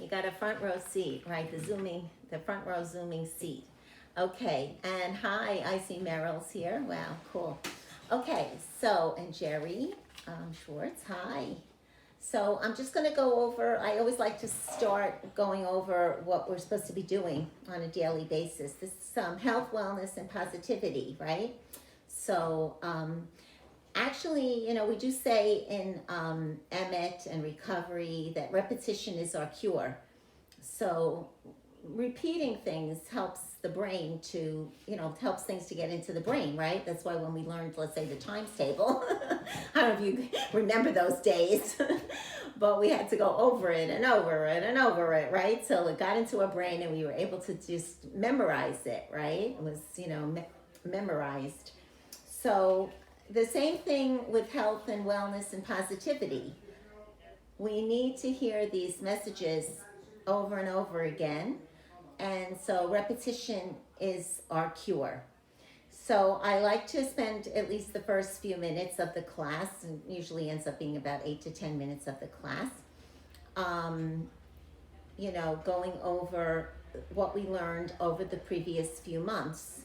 You got a front row seat, right? The front row zooming seat. Okay, and hi, I see Meryl's here. Wow, cool. Okay, so, and Jerry Schwartz, hi. So I'm just going to go over, I always like to start going over what we're supposed to be doing on a daily basis. This is health, wellness, and positivity, right? So actually, we do say in Emmet and recovery that repetition is our cure. So repeating things helps the brain to, helps things to get into the brain, right? That's why when we learned, let's say, the times table, I don't know if you remember those days, but we had to go over it and over it and over it, right? So it got into our brain and we were able to just memorize it, right? It was, memorized. So the same thing with health and wellness and positivity. We need to hear these messages over and over again. And so repetition is our cure. So I like to spend at least the first few minutes of the class, and usually ends up being about 8 to 10 minutes of the class, going over what we learned over the previous few months.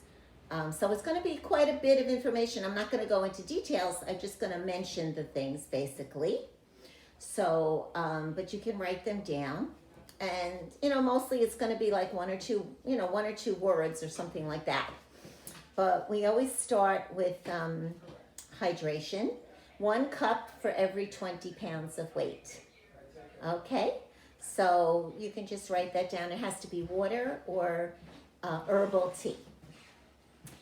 So it's going to be quite a bit of information. I'm not going to go into details. I'm just going to mention the things basically. So, but you can write them down. And, mostly it's going to be like one or two words or something like that. But we always start with hydration. 1 cup for every 20 pounds of weight. Okay? So you can just write that down. It has to be water or herbal tea.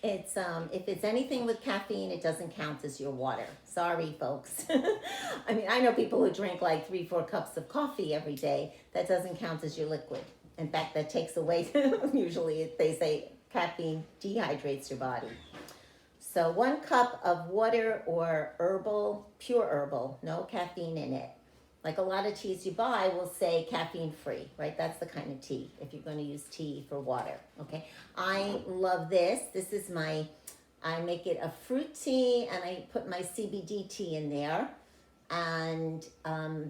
It's if it's anything with caffeine, it doesn't count as your water. Sorry, folks. I mean, I know people who drink like 3-4 cups of coffee every day. That doesn't count as your liquid. In fact, that takes away, usually they say caffeine dehydrates your body. So 1 cup of water or herbal, pure herbal, no caffeine in it. Like a lot of teas you buy will say caffeine free, right? That's the kind of tea if you're going to use tea for water, okay? I love this. This is I make it a fruit tea and I put my CBD tea in there. And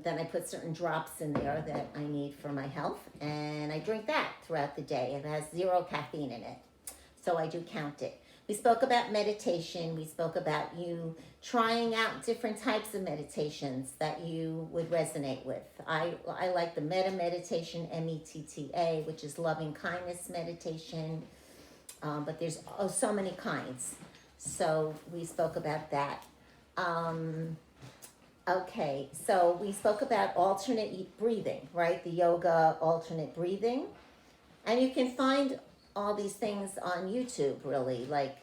then I put certain drops in there that I need for my health. And I drink that throughout the day. It has 0 caffeine in it. So I do count it. We spoke about meditation. We spoke about you trying out different types of meditations that you would resonate with. I like the metta meditation, METTA, which is loving kindness meditation. But there's so many kinds. So we spoke about that. Okay, so we spoke about alternate breathing, right? The yoga alternate breathing. And you can find all these things on YouTube, really. Like,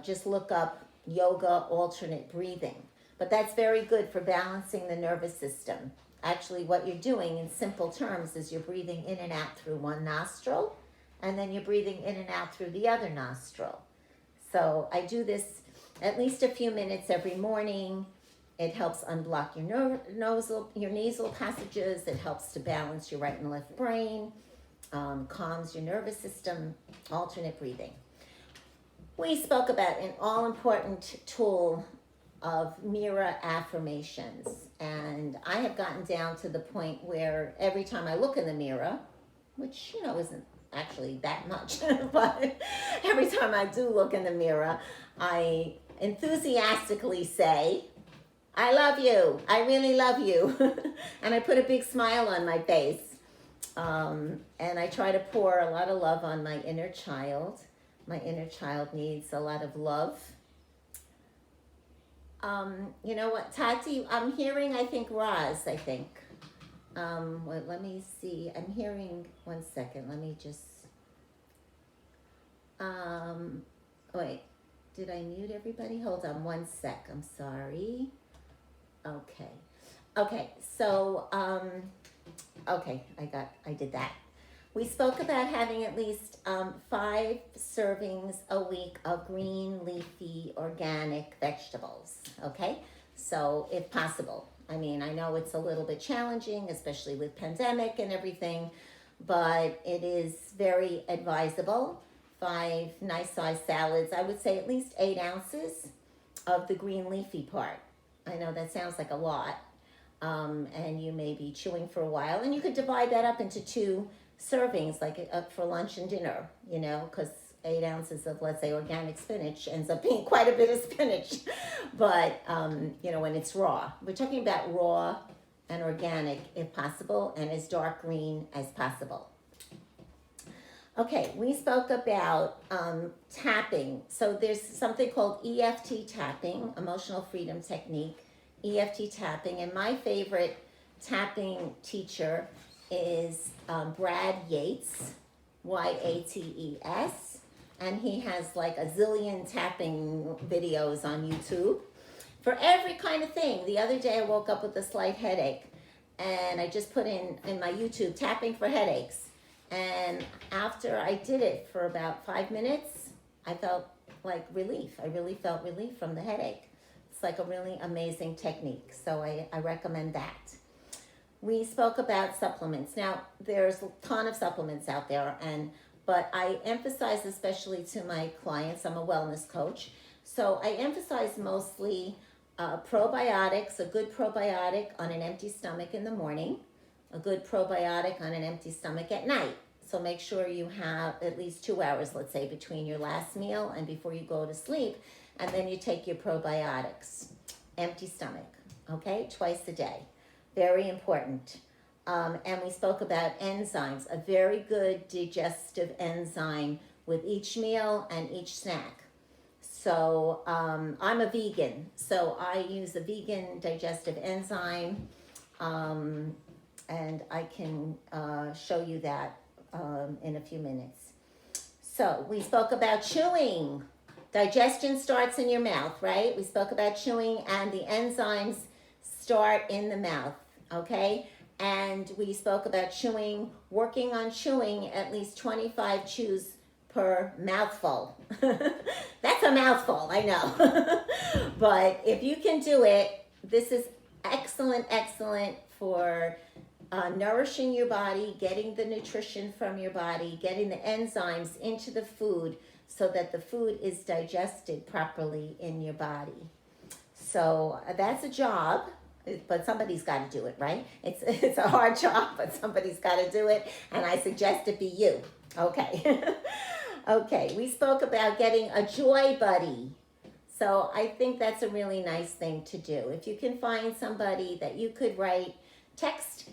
just look up yoga alternate breathing. But that's very good for balancing the nervous system. Actually, what you're doing in simple terms is you're breathing in and out through one nostril, and then you're breathing in and out through the other nostril. So I do this at least a few minutes every morning. It helps unblock your nasal passages. It helps to balance your right and left brain, calms your nervous system, alternate breathing. We spoke about an all-important tool of mirror affirmations. And I have gotten down to the point where every time I look in the mirror, which, isn't actually that much, but every time I do look in the mirror, I enthusiastically say, I love you. I really love you. And I put a big smile on my face. And I try to pour a lot of love on my inner child. My inner child needs a lot of love. You know what, Tati, I'm hearing, I think, Roz, I think. Well, let me see. I'm hearing, one second. Let me just, wait, did I mute everybody? Hold on one sec. I'm sorry. Okay, so, okay, I did that. We spoke about having at least 5 servings a week of green, leafy, organic vegetables, okay? So, if possible. I mean, I know it's a little bit challenging, especially with pandemic and everything, but it is very advisable. 5 nice-sized salads. I would say at least 8 ounces of the green leafy part. I know that sounds like a lot, and you may be chewing for a while. And you could divide that up into 2 servings, like for lunch and dinner, because 8 ounces of, let's say, organic spinach ends up being quite a bit of spinach. But, when it's raw, we're talking about raw and organic if possible, and as dark green as possible. Okay, we spoke about tapping. So there's something called EFT tapping, emotional freedom technique, EFT tapping. And my favorite tapping teacher is Brad Yates, Yates. And he has like a zillion tapping videos on YouTube for every kind of thing. The other day I woke up with a slight headache, and I just put in my YouTube tapping for headaches. And after I did it for about 5 minutes, I felt like relief. I really felt relief from the headache. It's like a really amazing technique. So I recommend that. We spoke about supplements. Now, there's a ton of supplements out there, but I emphasize, especially to my clients, I'm a wellness coach, so I emphasize mostly probiotics, a good probiotic on an empty stomach in the morning, a good probiotic on an empty stomach at night. So make sure you have at least 2 hours, let's say, between your last meal and before you go to sleep, and then you take your probiotics, empty stomach, okay, twice a day. Very important. And we spoke about enzymes, a very good digestive enzyme with each meal and each snack. So I'm a vegan, so I use a vegan digestive enzyme, and I can show you that in a few minutes. So we spoke about chewing. Digestion starts in your mouth, right? We spoke about chewing, and the enzymes start in the mouth, okay? And we spoke about chewing, working on chewing at least 25 chews per mouthful. That's a mouthful, I know. But if you can do it, this is excellent for nourishing your body, getting the nutrition from your body, getting the enzymes into the food so that the food is digested properly in your body. So that's a job, but somebody's got to do it, right? It's a hard job, but somebody's got to do it, and I suggest it be you. Okay. Okay, we spoke about getting a joy buddy. So I think that's a really nice thing to do. If you can find somebody that you could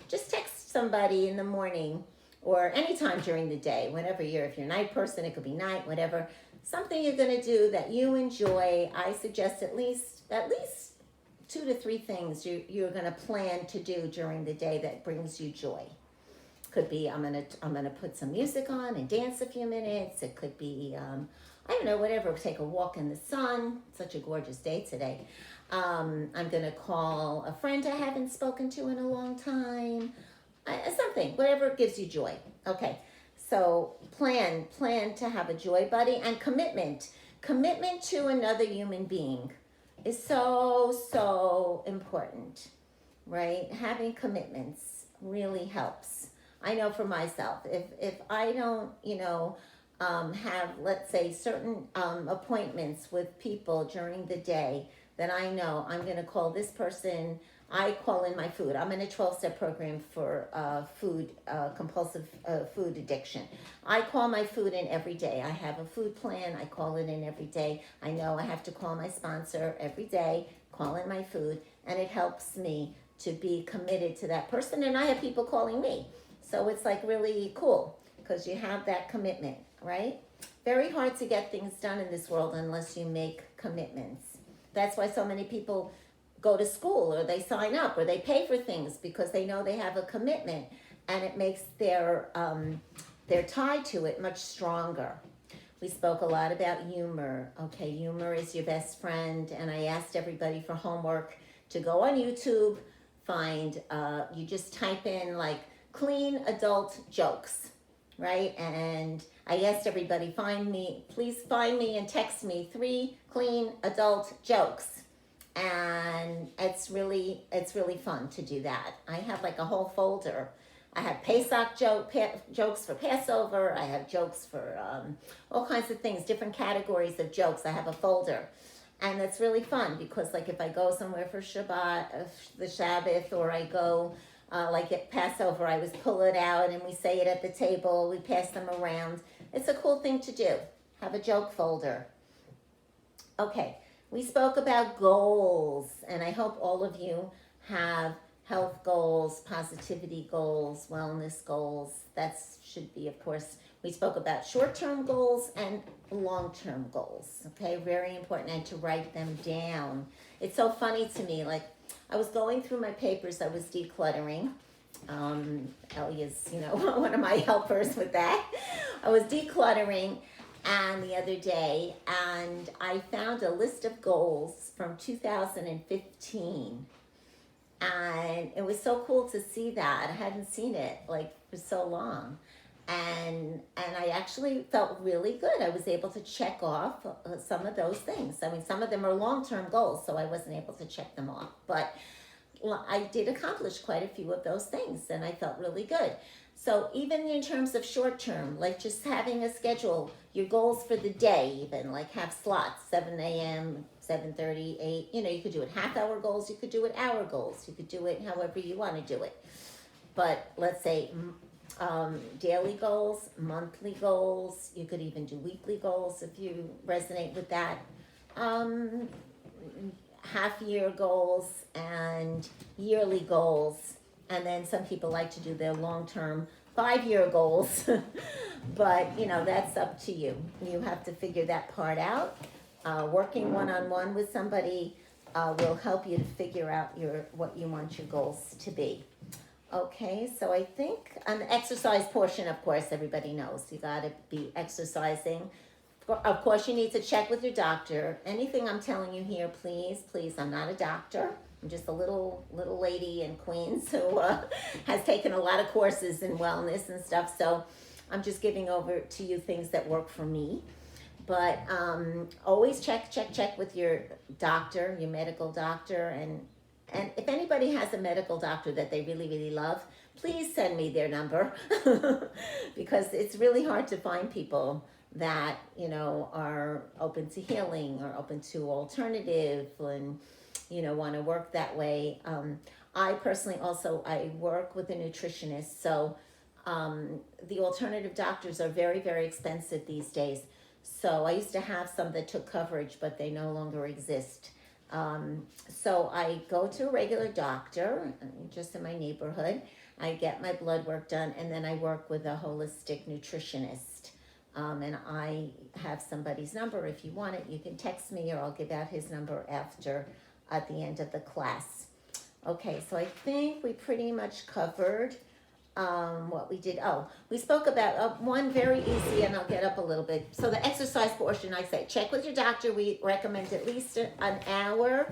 just text somebody in the morning or anytime during the day, whenever if you're a night person, it could be night, whatever. Something you're going to do that you enjoy. I suggest at least 2 to 3 things you're going to plan to do during the day that brings you joy. Could be I'm gonna put some music on and dance a few minutes. It could be I don't know, whatever. Take a walk in the sun. It's such a gorgeous day today. I'm gonna call a friend I haven't spoken to in a long time. Something, whatever gives you joy. Okay, so plan to have a joy buddy, and commitment to another human being is so important, right? Having commitments really helps. I know for myself, if I don't, have, let's say, certain appointments with people during the day, then I know I'm going to call this person. I call in my food. I'm in a 12-step program for compulsive food addiction. I call my food in every day. I have a food plan. I call it in every day. I know I have to call my sponsor every day, call in my food, and it helps me to be committed to that person. And I have people calling me. So it's like really cool because you have that commitment, right? Very hard to get things done in this world unless you make commitments. That's why so many people go to school or they sign up or they pay for things because they know they have a commitment, and it makes their tie to it much stronger. We spoke a lot about humor. Okay, humor is your best friend, and I asked everybody for homework to go on YouTube, you just type in like clean adult jokes, right? And I asked everybody, please find me and text me 3 clean adult jokes. And it's really fun to do that. I have like a whole folder. I have Pesach jokes for Passover. I have jokes for all kinds of things, different categories of jokes. I have a folder. And that's really fun because, like, if I go somewhere for Shabbat, the Shabbat, or I go, like at Passover, I always pull it out and we say it at the table. We pass them around. It's a cool thing to do. Have a joke folder. Okay, we spoke about goals, and I hope all of you have health goals, positivity goals, wellness goals. That should be, of course, we spoke about short-term goals and long-term goals. Okay, very important, and to write them down. It's so funny to me, like, I was going through my papers, I was decluttering. Ellie is, one of my helpers with that. I was decluttering and the other day, and I found a list of goals from 2015. And it was so cool to see that. I hadn't seen it like for so long. And I actually felt really good. I was able to check off some of those things. I mean, some of them are long-term goals, so I wasn't able to check them off. But I did accomplish quite a few of those things, and I felt really good. So even in terms of short-term, like just having a schedule, your goals for the day even, like have slots, 7 a.m., 7:30, 8, you could do it half-hour goals, you could do it hour goals, you could do it however you want to do it. But let's say daily goals, monthly goals, you could even do weekly goals if you resonate with that. Half-year goals and yearly goals, and then some people like to do their long-term 5-year goals. But that's up to you. You have to figure that part out. Working one-on-one with somebody will help you to figure out what you want your goals to be. Okay, so I think on the exercise portion, of course, everybody knows you got to be exercising. Of course, you need to check with your doctor. Anything I'm telling you here, please, I'm not a doctor. I'm just a little lady in Queens who has taken a lot of courses in wellness and stuff. So I'm just giving over to you things that work for me. But always check with your doctor, your medical doctor. And if anybody has a medical doctor that they really, really love, please send me their number because it's really hard to find people that are open to healing or open to alternative and want to work that way. I personally also I work with a nutritionist, so the alternative doctors are very, very expensive these days. So I used to have some that took coverage, but they no longer exist. So I go to a regular doctor just in my neighborhood. I get my blood work done, and then I work with a holistic nutritionist. And I have somebody's number. If you want it, you can text me, or I'll give out his number at the end of the class. Okay, so I think we pretty much covered what we did. Oh, we spoke about one very easy, and I'll get up a little bit. So the exercise portion, I say, check with your doctor. We recommend at least an hour.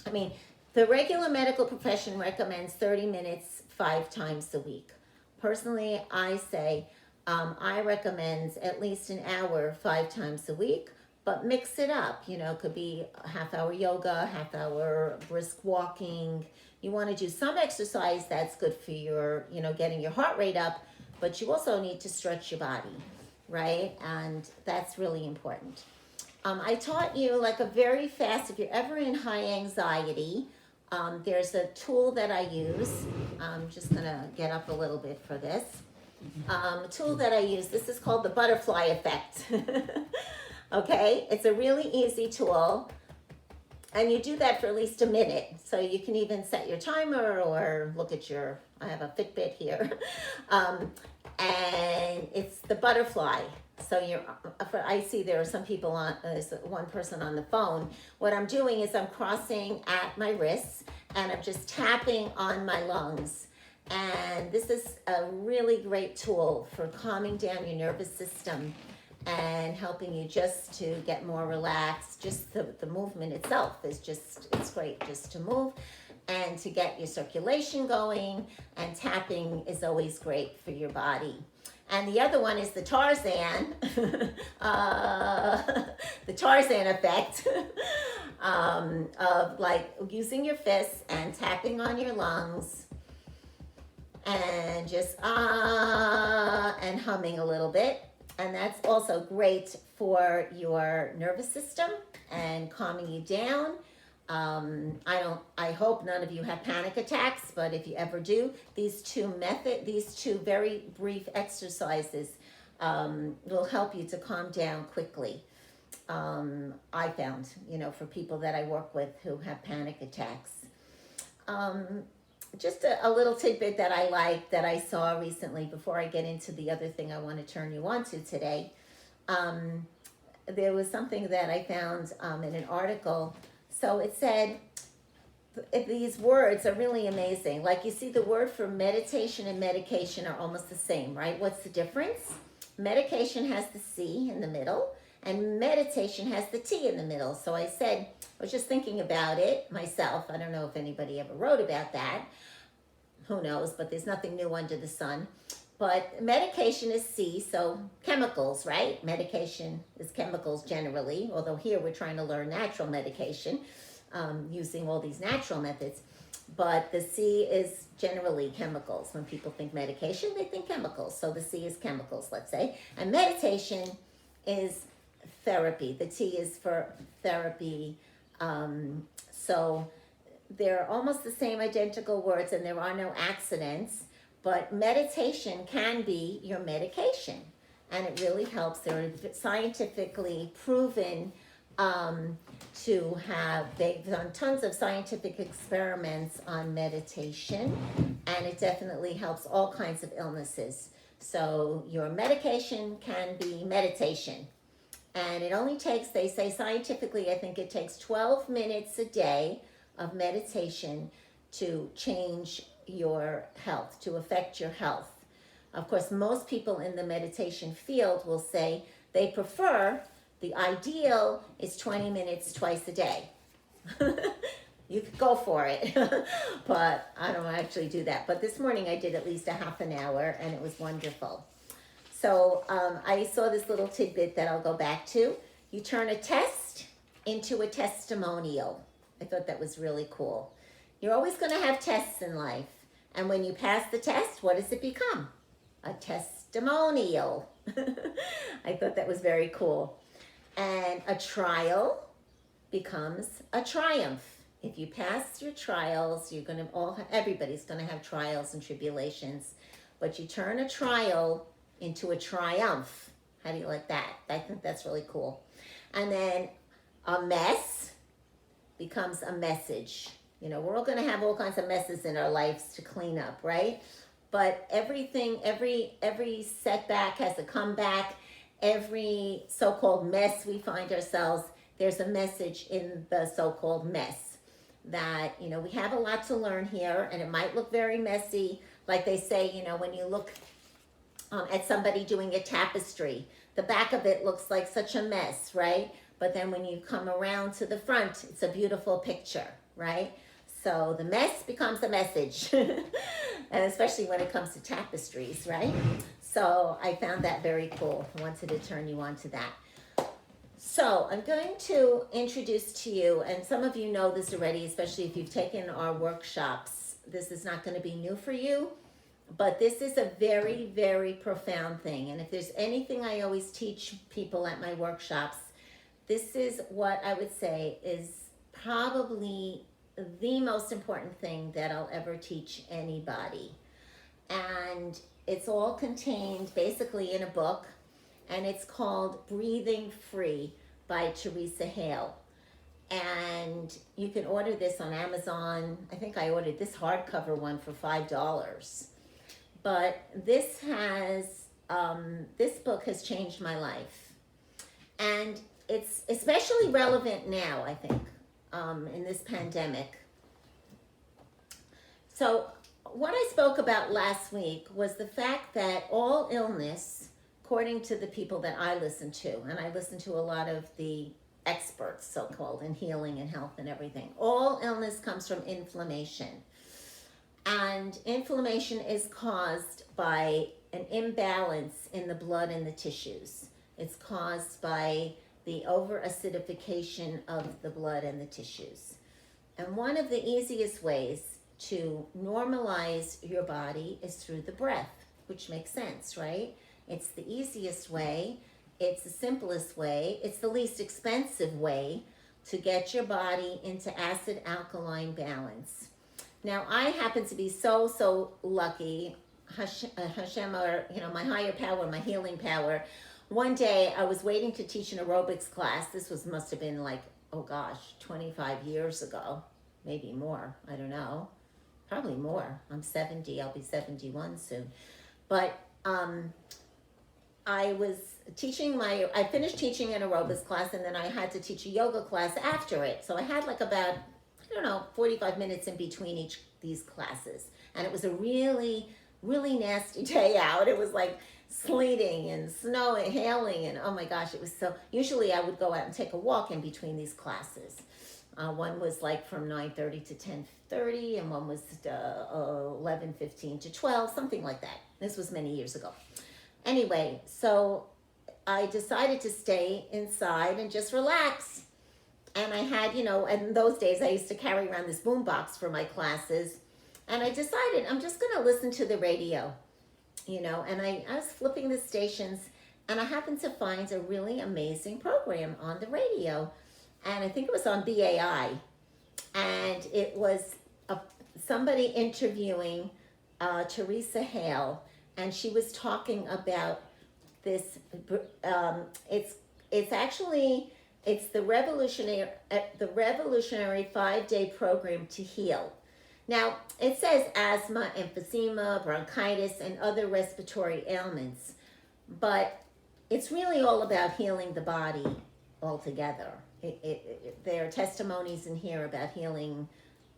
I mean, the regular medical profession recommends 30 minutes 5 times a week. Personally, I say I recommend at least an hour 5 times a week, but mix it up. It could be a half-hour yoga, half-hour brisk walking. You want to do some exercise that's good for your, getting your heart rate up, but you also need to stretch your body, right? And that's really important. I taught you like a very fast, if you're ever in high anxiety, there's a tool that I use. I'm just going to get up a little bit for this. Tool that I use, this is called the butterfly effect. Okay, it's a really easy tool, and you do that for at least a minute. So you can even set your timer or look at I have a Fitbit here, and it's the butterfly. So I see there are some people there's one person on the phone. What I'm doing is I'm crossing at my wrists, and I'm just tapping on my lungs. And this is a really great tool for calming down your nervous system and helping you just to get more relaxed. Just the movement itself is it's great just to move and to get your circulation going, and tapping is always great for your body. And the other one is the Tarzan, the Tarzan effect of like using your fists and tapping on your lungs and just and humming a little bit. And that's also great for your nervous system and calming you down. I hope none of you have panic attacks, but if you ever do, these two very brief exercises will help you to calm down quickly. I found, for people that I work with who have panic attacks. Just a little tidbit that I like that I saw recently before I get into the other thing I want to turn you on to today. There was something that I found in an article. So it said, these words are really amazing. Like, you see, the word for meditation and medication are almost the same, right? What's the difference? Medication has the C in the middle, and meditation has the T in the middle. So I was just thinking about it myself. I don't know if anybody ever wrote about that. Who knows? But there's nothing new under the sun. But medication is C, so chemicals, right? Medication is chemicals generally, although here we're trying to learn natural medication using all these natural methods. But the C is generally chemicals. When people think medication, they think chemicals. So the C is chemicals, let's say. And meditation is therapy. The T is for therapy. So they're almost the same identical words, and there are no accidents. But meditation can be your medication, and it really helps. They're scientifically proven they've done tons of scientific experiments on meditation, and it definitely helps all kinds of illnesses. So your medication can be meditation. And it only takes, they say scientifically, I think it takes 12 minutes a day of meditation to change your health, to affect your health. Of course, most people in the meditation field will say they prefer, the ideal is 20 minutes twice a day. You could go for it, but I don't actually do that. But this morning I did at least a half an hour, and it was wonderful. So I saw this little tidbit that I'll go back to. You turn a test into a testimonial. I thought that was really cool. You're always going to have tests in life. And when you pass the test, what does it become? A testimonial. I thought that was very cool. And a trial becomes a triumph. If you pass your trials, everybody's going to have trials and tribulations. But you turn a trial into a triumph. How do you like that? I think that's really cool. And then a mess becomes a message. We're all going to have all kinds of messes in our lives to clean up, right? But everything, every setback has a comeback. Every so-called mess we find ourselves, there's a message in the so-called mess. That, we have a lot to learn here, and it might look very messy. Like they say, when you look at somebody doing a tapestry, the back of it looks like such a mess, right? But then when you come around to the front, it's a beautiful picture, right? So the mess becomes a message, and especially when it comes to tapestries, right? So I found that very cool. I wanted to turn you on to that. So I'm going to introduce to you, and some of you know this already, especially if you've taken our workshops. This is not going to be new for you, but this is a very, very profound thing. And if there's anything I always teach people at my workshops, this is what I would say is probably the most important thing that I'll ever teach anybody. And it's all contained basically in a book, and it's called Breathing Free by Teresa Hale. And you can order this on Amazon. I think I ordered this hardcover one for $5. But this book has changed my life. And it's especially relevant now, I think, in this pandemic. So what I spoke about last week was the fact that all illness, according to the people that I listen to, and I listen to a lot of the experts, so-called, in healing and health and everything, all illness comes from inflammation. And inflammation is caused by an imbalance in the blood and the tissues. It's caused by the over-acidification of the blood and the tissues. And one of the easiest ways to normalize your body is through the breath, which makes sense, right? It's the easiest way. It's the simplest way. It's the least expensive way to get your body into acid alkaline balance. Now, I happen to be so lucky. Hashem, or my higher power, my healing power. One day I was waiting to teach an aerobics class. This must have been like, 25 years ago, maybe more. I don't know, probably more. I'm 70. I'll be 71 soon. But I was I finished teaching an aerobics class, and then I had to teach a yoga class after it. So I had like about 45 minutes in between each these classes, and it was a really nasty day out. It was like sleeting and snowing, hailing, and oh my gosh, it was so. Usually I would go out and take a walk in between these classes. One was like from 9:30 to 10:30, and one was 11:15 to 12, something like that. This was many years ago. Anyway, so I decided to stay inside and just relax. And I had, in those days I used to carry around this boombox for my classes. And I decided I'm just going to listen to the radio, and I was flipping the stations, and I happened to find a really amazing program on the radio. And I think it was on BAI. And it was somebody interviewing Teresa Hale. And she was talking about this. It's the revolutionary 5-day program to heal. Now it says asthma, emphysema, bronchitis, and other respiratory ailments, but it's really all about healing the body altogether. There are testimonies in here about healing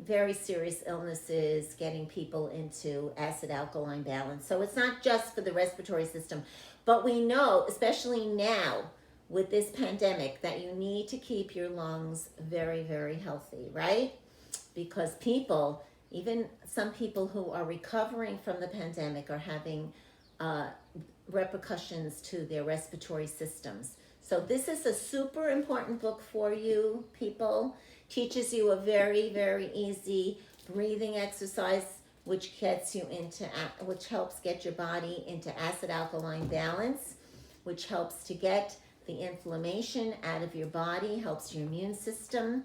very serious illnesses, getting people into acid alkaline balance. So it's not just for the respiratory system, but we know, especially now with this pandemic, that you need to keep your lungs very, very healthy, right? Because people, even some people who are recovering from the pandemic, are having repercussions to their respiratory systems. So this is a super important book for you, people. Teaches you a very, very easy breathing exercise, which helps get your body into acid alkaline balance, which helps to get the inflammation out of your body, helps your immune system.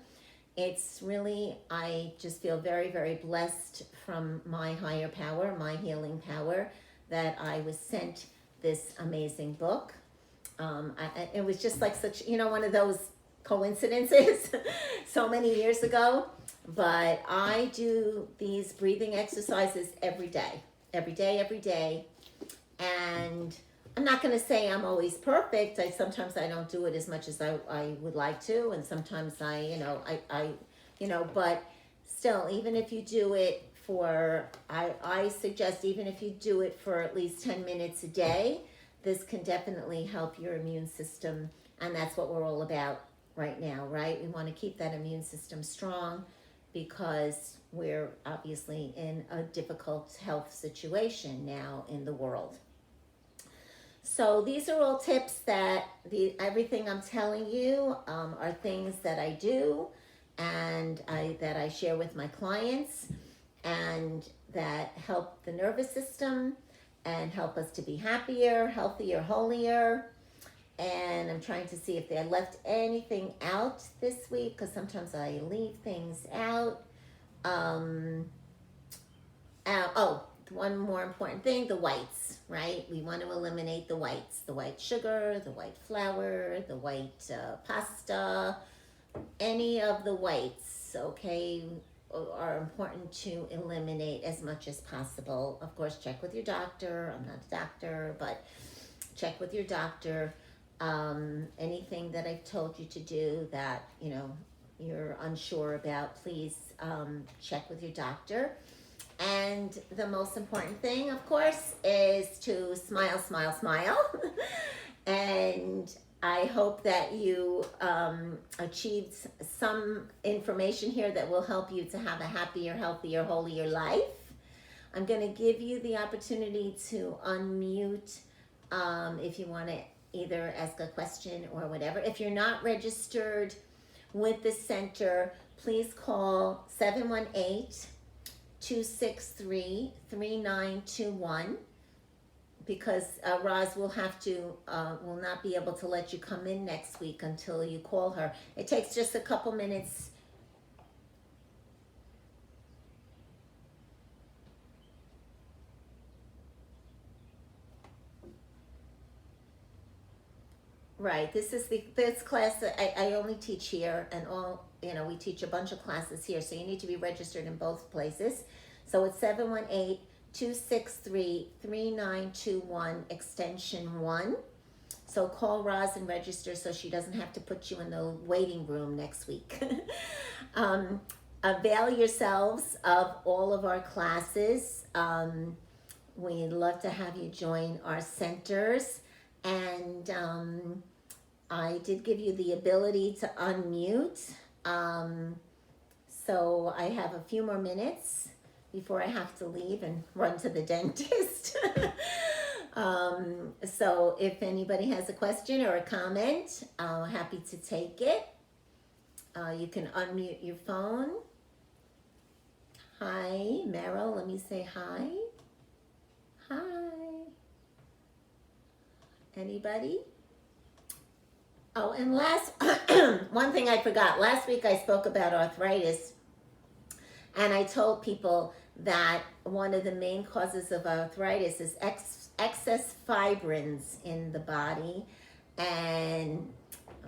It's really, I just feel very, very blessed from my higher power, my healing power, that I was sent this amazing book. It was just like such, one of those coincidences so many years ago. But I do these breathing exercises every day. And I'm not going to say I'm always perfect. Sometimes I don't do it as much as I would like to, and sometimes but still, even if you do it I suggest even if you do it for at least 10 minutes a day, this can definitely help your immune system, and that's what we're all about right now, right? We want to keep that immune system strong because we're obviously in a difficult health situation now in the world. So these are all tips that everything I'm telling you are things that I do and that I share with my clients, and that help the nervous system and help us to be happier, healthier, holier. And I'm trying to see if I left anything out this week, because sometimes I leave things out. One more important thing, the whites, right? We want to eliminate the whites, the white sugar, the white flour, the white pasta, any of the whites, okay, are important to eliminate as much as possible. Of course, check with your doctor. I'm not a doctor, but check with your doctor. Anything that I've told you to do that, you're unsure about, please check with your doctor. And the most important thing, of course, is to smile, smile, smile. And I hope that you achieved some information here that will help you to have a happier, healthier, holier life. I'm going to give you the opportunity to unmute if you want to either ask a question or whatever. If you're not registered with the center, please call 718-263-3921. because Roz will will not be able to let you come in next week until you call her. It takes just a couple minutes. Right. This class that I only teach here, and we teach a bunch of classes here, so you need to be registered in both places. So it's 718-263-3921 extension 1. So call Roz and register so she doesn't have to put you in the waiting room next week. Avail yourselves of all of our classes. We'd love to have you join our centers. And I did give you the ability to unmute. So I have a few more minutes before I have to leave and run to the dentist. So if anybody has a question or a comment, I'm happy to take it. You can unmute your phone. Hi, Meryl, let me say hi. Hi. Anybody? Oh, and last, one thing I forgot. Last week I spoke about arthritis, and I told people that one of the main causes of arthritis is excess fibrins in the body, and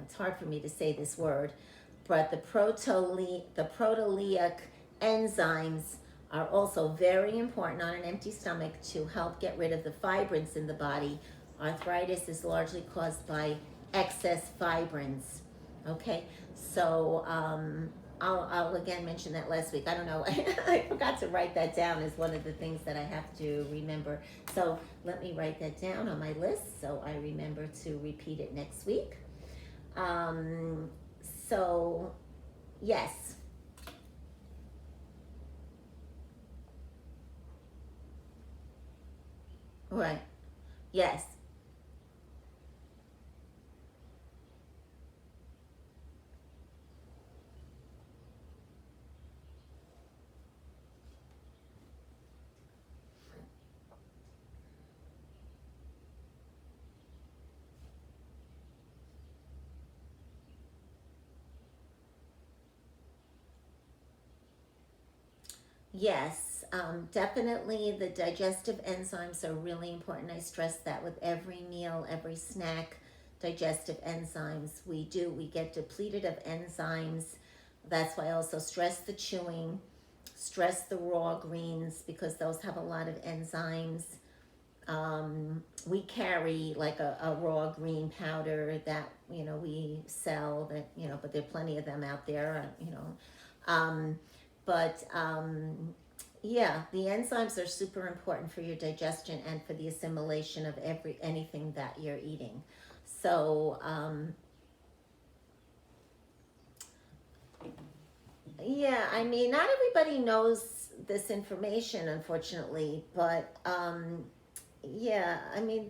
it's hard for me to say this word, but the proteolytic enzymes are also very important on an empty stomach to help get rid of the fibrins in the body. Arthritis is largely caused by excess fibrins. Okay, so I'll again mention that last week. I don't know, I forgot to write that down as one of the things that I have to remember. So let me write that down on my list so I remember to repeat it next week. So yes. Right. Yes. Yes, definitely the digestive enzymes are really important. I stress that with every meal, every snack, digestive enzymes. We get depleted of enzymes. That's why I also stress the chewing, stress the raw greens because those have a lot of enzymes. We carry like a raw green powder that, we sell that, but there are plenty of them out there, um, but yeah, the enzymes are super important for your digestion and for the assimilation of anything that you're eating. So yeah, I mean, not everybody knows this information, unfortunately, but yeah, I mean,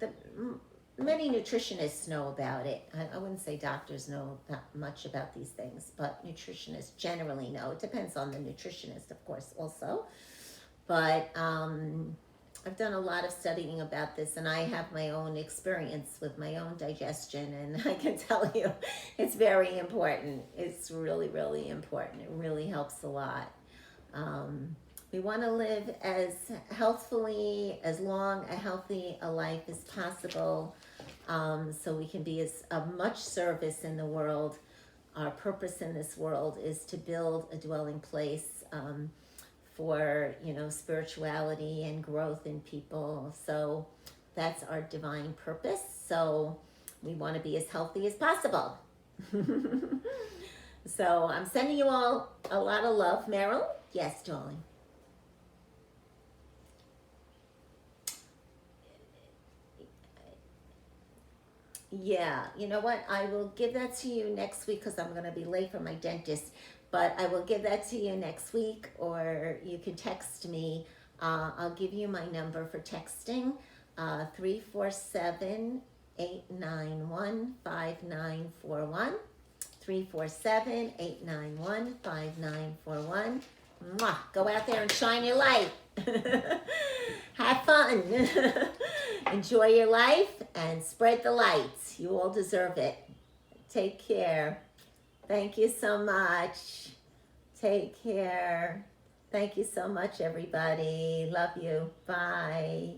many nutritionists know about it. I wouldn't say doctors know that much about these things, but nutritionists generally know. It depends on the nutritionist, of course, also. But I've done a lot of studying about this, and I have my own experience with my own digestion, and I can tell you it's very important. It's really, really important. It really helps a lot. We want to live as healthfully, as long a healthy a life as possible, so we can be as much service in the world. Our purpose in this world is to build a dwelling place for spirituality and growth in people. So that's our divine purpose. So we want to be as healthy as possible. So I'm sending you all a lot of love. Meryl? Yes, darling. Yeah, you know what? I will give that to you next week because I'm going to be late for my dentist. But I will give that to you next week, or you can text me. I'll give you my number for texting, 347-891-5941. 347-891-5941. Mwah. Go out there and shine your light. Have fun. Enjoy your life and spread the lights. You all deserve it. Take care. Thank you so much. Take care. Thank you so much, everybody. Love you. Bye.